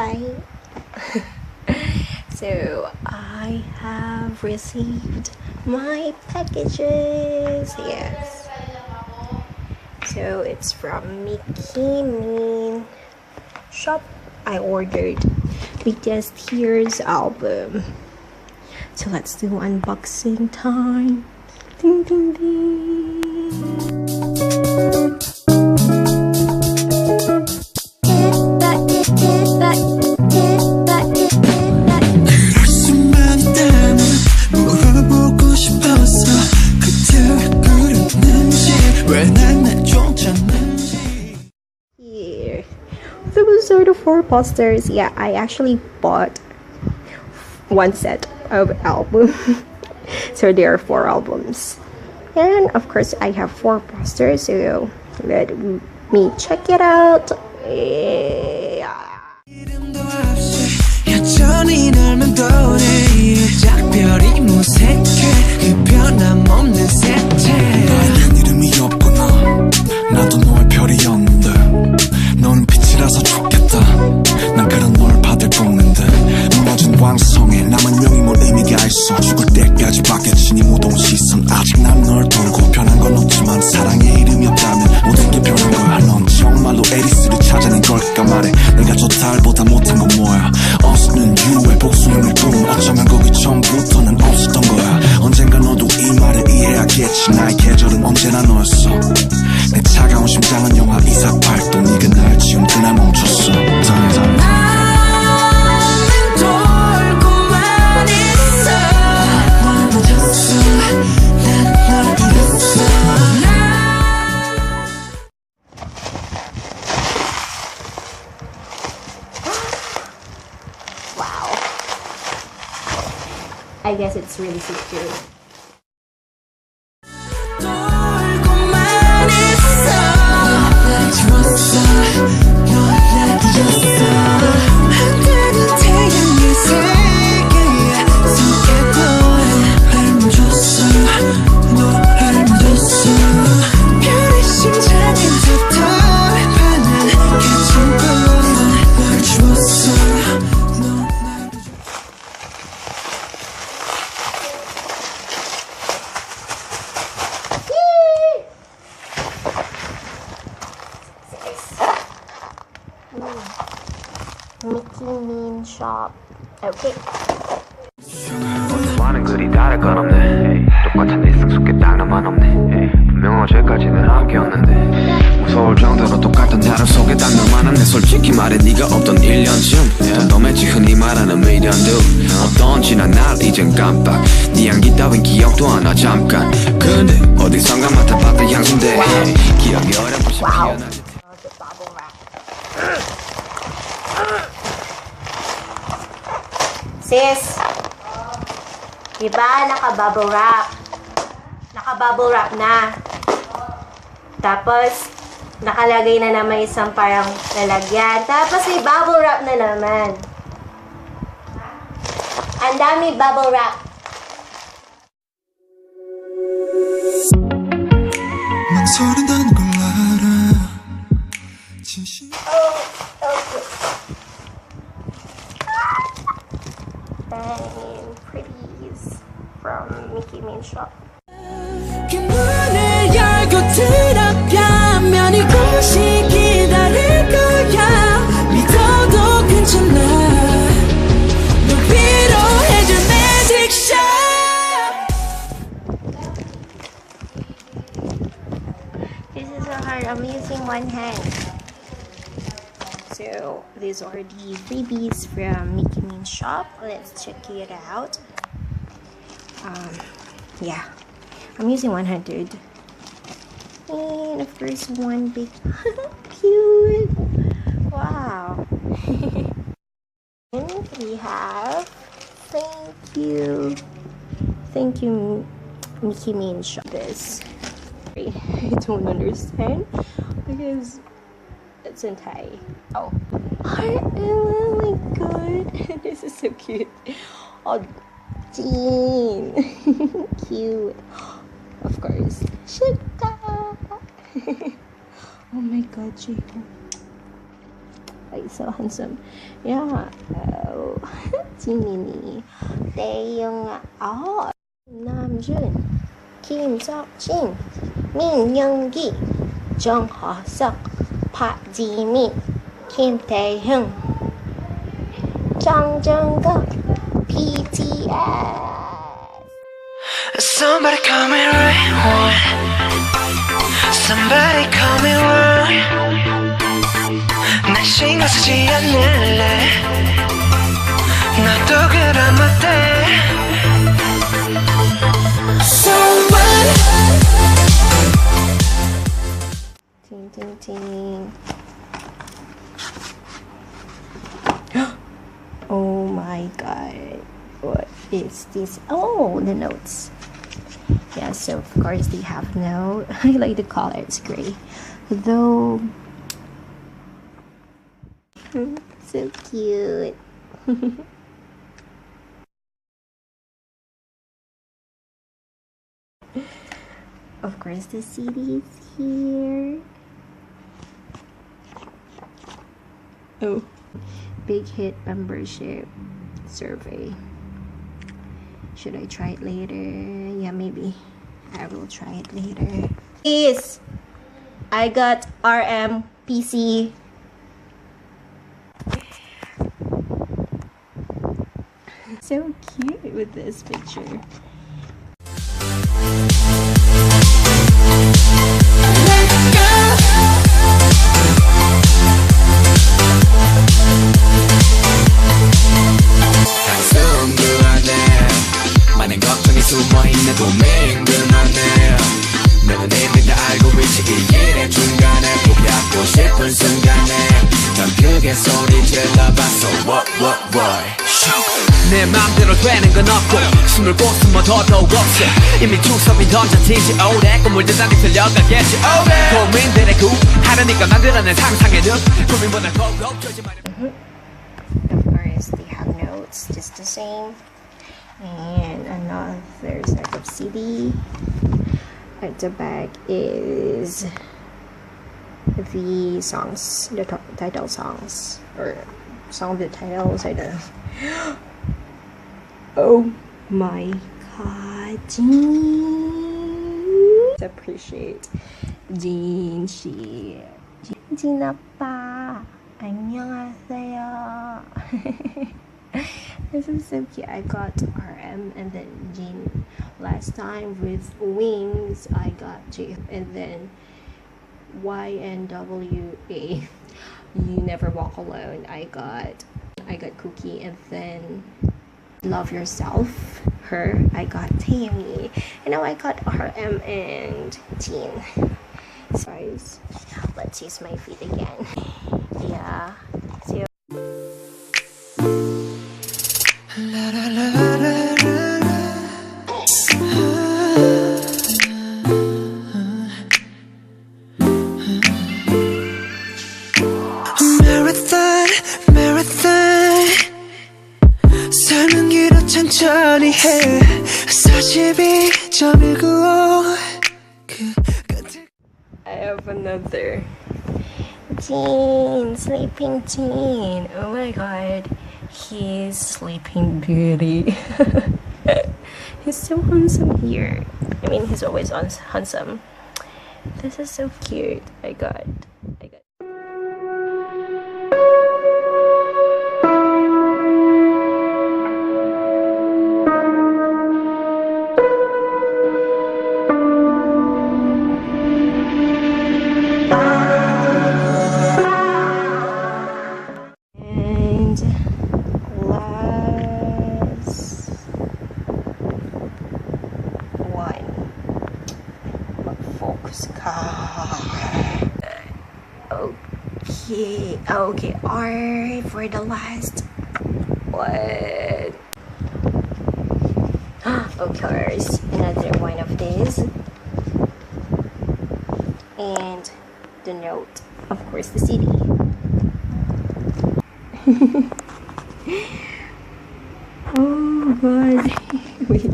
Hi. So I have received my packages. Yes. So it's from Mickey Min shop. I ordered BTS Tears album. So let's do unboxing time. Ding ding ding. Here, those are the 4 posters. Yeah, I actually bought one set of album. So there are 4 albums, and of course I have 4 posters, so let me check it out. 나도 너의 별이었는데 너는 빛이라서 좋겠다. 난 그런 널 받을 뿐인데 무너진 왕성에 남은 명이 뭘 의미가 있어. 죽을 때까지 받겠지 네 무더운 시선. 아직 난 널 돌고 변한 건 없지만 사랑의 이름이 없다면 모든 게 변한 거야. 넌 정말로 에리스를 찾아낸 걸까 말해. 내가 저 달보다 못한 건 뭐야. 어스는 유의 복수형일 뿐. 어쩌면 거기 처음부터는 없었던 거야. 언젠가 너도 이 말을 이해하겠지. 나의 계절은 언제나 너였어. 내 차가운 심장은 영화 248도 네가 날 지운 그날 멈췄어. Wow. I guess it's really secure. Mickey Min shop. Okay. 많은 글이 다를 건 없네. 똑같은 일상 속에 딱 너만 없네. 분명 어제까지는 함께였는데 무서울 정도로 똑같은 하루 속에 딱 너만 없네. 솔직히 말해 네가 없던 1년쯤 덤덤했지 흔히 말하는 미련도 어떤 지난 날 이젠 깜빡. 네 향기 따윈 기억도 안 나 잠깐. 근데 어디선가 맡아봤던 향수인데 기억이 어렴풋이 피어나지. Sis, diba naka-bubble wrap? Naka-bubble wrap na. Tapos, nakalagay na naman isang parang lalagyan. Tapos, may bubble wrap na naman. Ang dami bubble wrap. 망설인다는 걸 알아. And pretties from Mickey Min shop. 문을 열고 들어가면 이곳이 기다릴 거야. 믿어도 괜찮아. 널 위로해줄 magic shop. This is so hard. I'm using one hand. So these are the freebies from Mickey Min shop. Let's check it out. Yeah, I'm using 100, and of course one big cute. Wow. And we have thank you Mickey Min shop. This I don't understand because it's in Thai. Oh my god. This is so cute. Oh, Jean. Cute. Of course. Shika. Oh my god, Jean. He's so handsome. Yeah. Oh. Jimin이. Taeyong. Oh. Namjoon. Kim Seok-jin. Min Young-gi. Jung Ho-seok. Park Ji-min. Kim Tae-hyun. Jung Jung-kook. BTS. Somebody call me right one. Somebody call me wrong. 날 신경 쓰지 않을래. 너도 그럼 어때? So what? Ting ting ting. Oh my god. What is this? Oh, the notes. Yeah, so of course they have note. I like the color, it's gray. Though so cute. Of course the CD is here. Oh, big hit membership survey. Should I try it later? Yeah, maybe I will try it later. Yes, I got RM PC. So cute with this picture. 많은 걱정이 숨어있는 고민 그만해 너는 이미 다 알고 있지 이 일의 중간에 포기하고 싶은 순간에 난 크게 소리 질러봤어 what 내 맘대로 되는 건 없고 숨을 곳숨어 더더욱 없어 이미 축섭이 던져지지 오래 꿈을 대단히 들려가겠지 고민들의 구하려니까 만들어낸 상상의 늪 고민보다 더욱 쫄지 마려. Of course they have notes just the same. And another set of CD. At the back is the songs, the title songs, or song with the titles, I don't know. Oh my god, Jin! Appreciate Jin 씨. Jin 아빠, 안녕하세요. This is so cute. I got RM and then Jin. Last time with Wings, I got J, and then YNWA. You Never Walk Alone. I got Cookie, and then Love Yourself. Her. I got Tammy, and now I got RM and Jin. So guys, let's use my feet again. Yeah. So marathon 삶은 길어 천천히 해 42.195 I have another Jin, sleeping Jin. Oh my god, he's sleeping beauty. He's so handsome here. I mean, he's always handsome. This is so cute. I got. Okay, R for the last one. Of course, another one of these. And the note, of course, the CD. Oh god. Wait.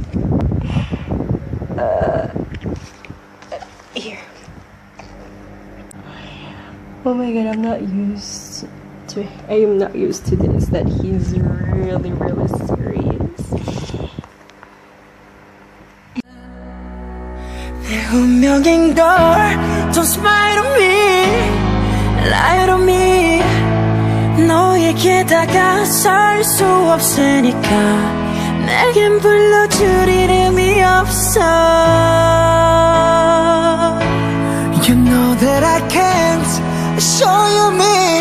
Here. Oh my god, I'm not used to I am not used to this, that he's really serious. 내 운명인 걸 Don't smile on me Lie on me 너에게 다가설 수 없으니까 내겐 불러줄 이름이 없어 You know that I can't show you me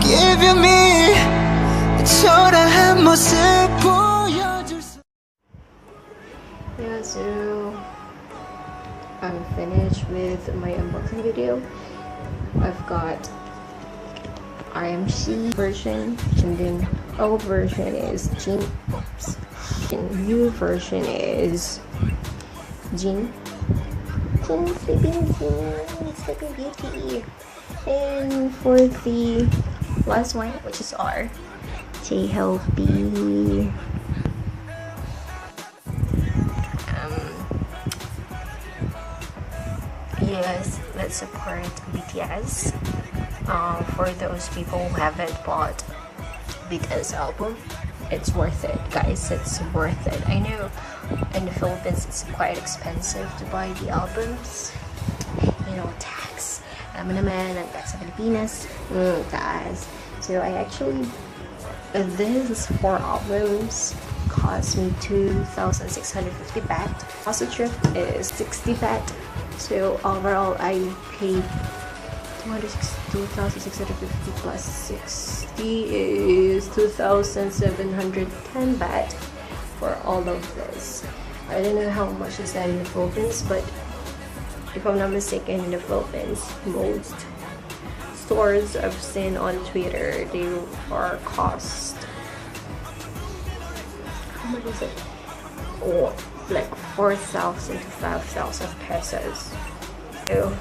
Give you me 초라한 모습 보여줄 수 Yeah, so I'm finished with my unboxing video. I've got IMC version, and then old version is Jin. Oops. And new version is Jin. Sleeping Beauty. And for the last one, which is R, stay healthy. Yes, let's support BTS. For those people who haven't bought BTS album, it's worth it, guys. It's worth it. I know in the Philippines it's quite expensive to buy the albums. You know, tax. Alam mo naman, ang tax sa Pilipinas. Guys. So I actually, these 4 albums cost me 2,650 baht. Also trip is 60 baht. So overall I paid 2,650 plus 60 is 2,710 baht for all of this. I don't know how much is that in the Philippines, but if I'm not mistaken, in the Philippines, most stores I've seen on Twitter, they are cost, how much is it? Oh, like 4,000 to 5,000 pesos. So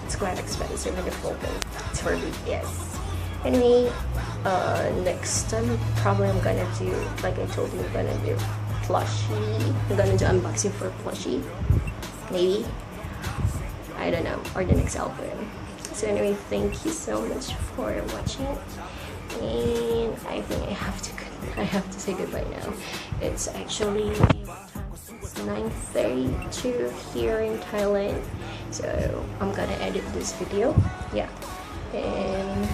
it's quite expensive in the Philippines. It's for BTS. Anyway, next time probably I'm gonna do, like I told you, I'm gonna do plushie. I'm gonna do unboxing for plushie. Maybe. I don't know. Or the next album. So anyway, thank you so much for watching. And I think I have to say goodbye now. It's actually 9:32 here in Thailand. So I'm gonna edit this video. Yeah. And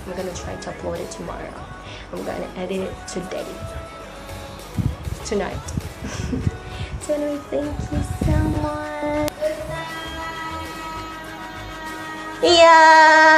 I'm gonna try to upload it tomorrow. I'm gonna edit it today. Tonight. So anyway, thank you so much. Yeah.